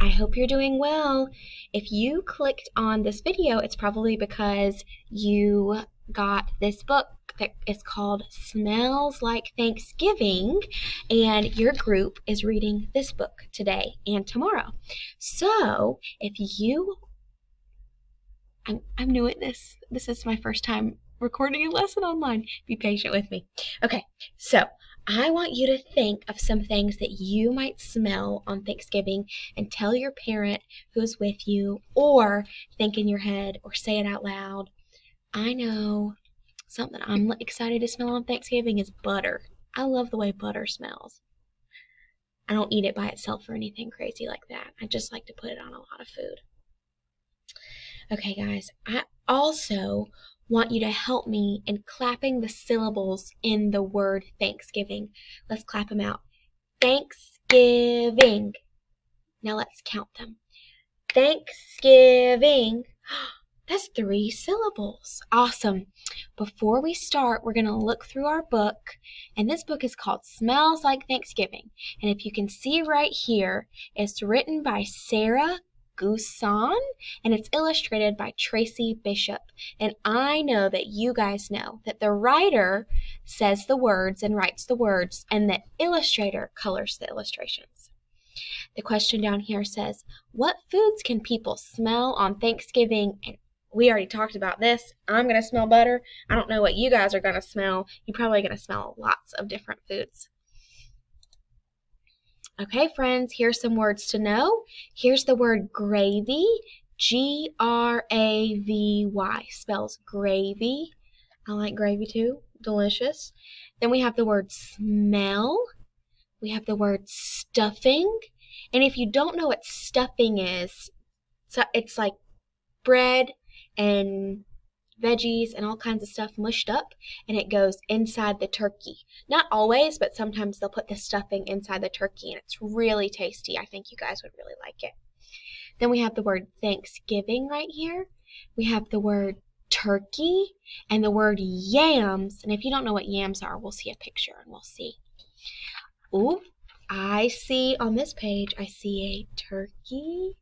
I hope you're doing well. If you clicked on this video, it's probably because you got this book that is called Smells Like Thanksgiving, and your group is reading this book today and tomorrow. So if you, I'm new at this. This is my first time recording a lesson online. Be patient with me. Okay, so I want you to think of some things that you might smell on Thanksgiving and tell your parent who's with you, or think in your head or say it out loud. I know something I'm excited to smell on Thanksgiving is butter. I love the way butter smells. I don't eat it by itself or anything crazy like that. I just like to put it on a lot of food. Okay, guys, I also want you to help me in clapping the syllables in the word Thanksgiving. Let's clap them out. Thanksgiving. Now let's count them. Thanksgiving. That's 3 syllables. Awesome. Before we start, we're going to look through our book, and this book is called Smells Like Thanksgiving. And if you can see right here, it's written by Sarah Gusan, and it's illustrated by Tracy Bishop. And I know that you guys know that the writer says the words and writes the words, and the illustrator colors the illustrations. The question down here says, what foods can people smell on Thanksgiving? And we already talked about this. I'm going to smell butter. I don't know what you guys are going to smell. You're probably going to smell lots of different foods. Okay, friends, here's some words to know. Here's the word gravy. G-R-A-V-Y spells gravy. I like gravy too. Delicious. Then we have the word smell. We have the word stuffing. And if you don't know what stuffing is, so it's like bread and veggies and all kinds of stuff mushed up, and it goes inside the turkey. Not always, but sometimes they'll put the stuffing inside the turkey, and it's really tasty. I think you guys would really like it. Then we have the word Thanksgiving right here. We have the word turkey and the word yams. And if you don't know what yams are, we'll see a picture and we'll see. Ooh, I see on this page, I see a turkey.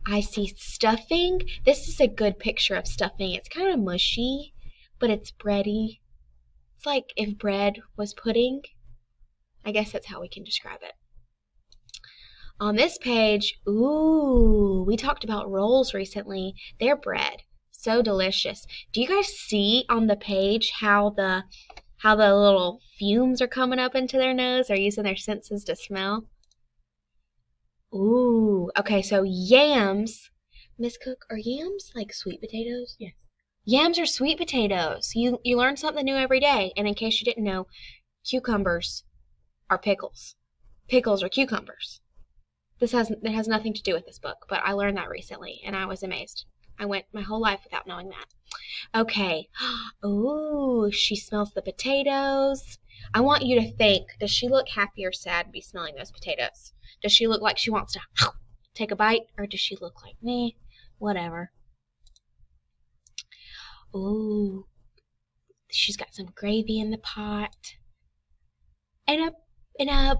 I see stuffing. This is a good picture of stuffing. It's kind of mushy, but it's bready. It's like if bread was pudding. I guess that's how we can describe it. On this page, ooh, we talked about rolls recently. They're bread. So delicious. Do you guys see on the page how the little fumes are coming up into their nose? They're using their senses to smell. Ooh, okay, so yams. Miss Cook, are yams like sweet potatoes? Yes. Yams are sweet potatoes. You learn something new every day. And in case you didn't know, cucumbers are pickles. Pickles are cucumbers. It has nothing to do with this book, but I learned that recently and I was amazed. I went my whole life without knowing that. Okay. Ooh, she smells the potatoes. I want you to think, does she look happy or sad to be smelling those potatoes? Does she look like she wants to take a bite, or does she look like me? Whatever. Ooh, she's got some gravy in the pot. And a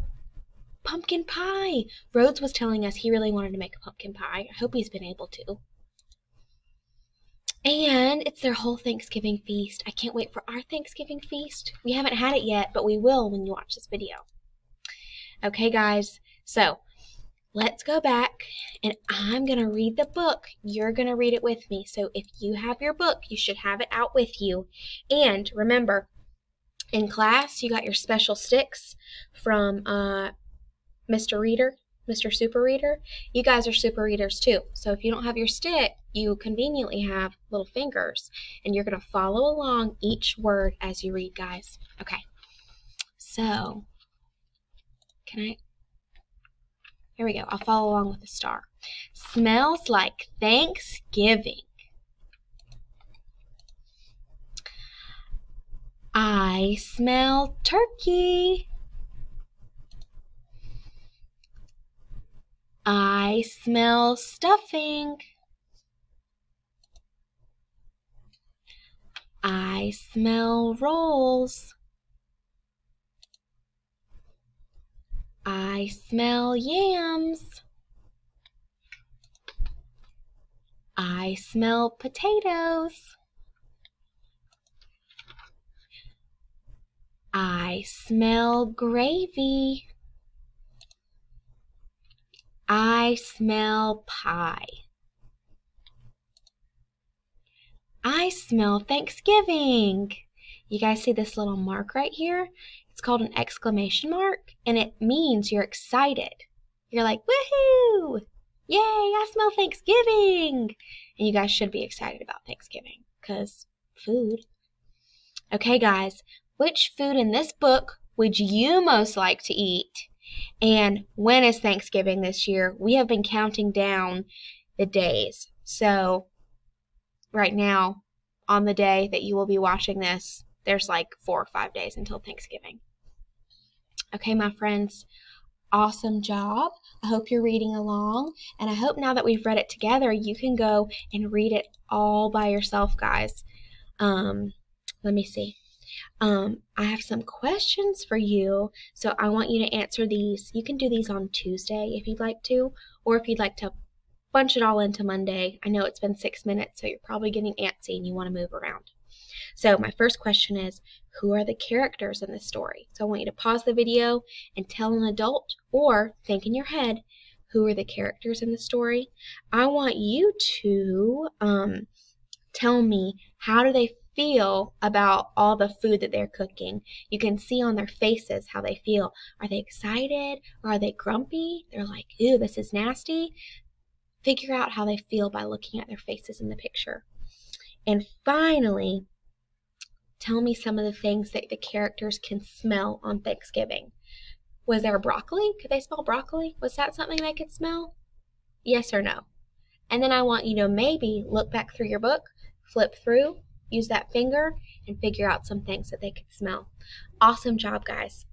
pumpkin pie. Rhodes was telling us he really wanted to make a pumpkin pie. I hope he's been able to. And it's their whole Thanksgiving feast. I can't wait for our Thanksgiving feast. We haven't had it yet, but we will when you watch this video. Okay, guys, so let's go back, and I'm going to read the book. You're going to read it with me. So if you have your book, you should have it out with you. And remember, in class, you got your special sticks from Mr. Reader, Mr. Super Reader. You guys are super readers too. So if you don't have your stick, you conveniently have little fingers, and you're going to follow along each word as you read, guys. Okay. So, here we go. I'll follow along with the star. Smells like Thanksgiving. I smell turkey. I smell stuffing. I smell rolls. I I smell yams. I smell potatoes. I smell gravy. I smell pie. I smell Thanksgiving. You guys see this little mark right here? It's called an exclamation mark, and it means you're excited. You're like, woohoo! Yay, I smell Thanksgiving! And you guys should be excited about Thanksgiving, because food. Okay, guys, which food in this book would you most like to eat? And when is Thanksgiving this year? We have been counting down the days. So right now, on the day that you will be watching this, there's like 4 or 5 days until Thanksgiving. Okay, my friends, awesome job. I hope you're reading along, and I hope now that we've read it together, you can go and read it all by yourself, guys. Let me see. I have some questions for you, so I want you to answer these. You can do these on Tuesday if you'd like to, or if you'd like to bunch it all into Monday. I know it's been 6 minutes, so you're probably getting antsy and you want to move around. So my first question is, who are the characters in this story? So I want you to pause the video and tell an adult, or think in your head, who are the characters in the story? I want you to tell me, how do they feel about all the food that they're cooking? You can see on their faces how they feel. Are they excited, or are they grumpy? They're like, ew, this is nasty. Figure out how they feel by looking at their faces in the picture. And finally, tell me some of the things that the characters can smell on Thanksgiving. Was there broccoli? Could they smell broccoli? Was that something they could smell? Yes or no? And then I want you to maybe look back through your book, flip through, use that finger, and figure out some things that they could smell. Awesome job, guys.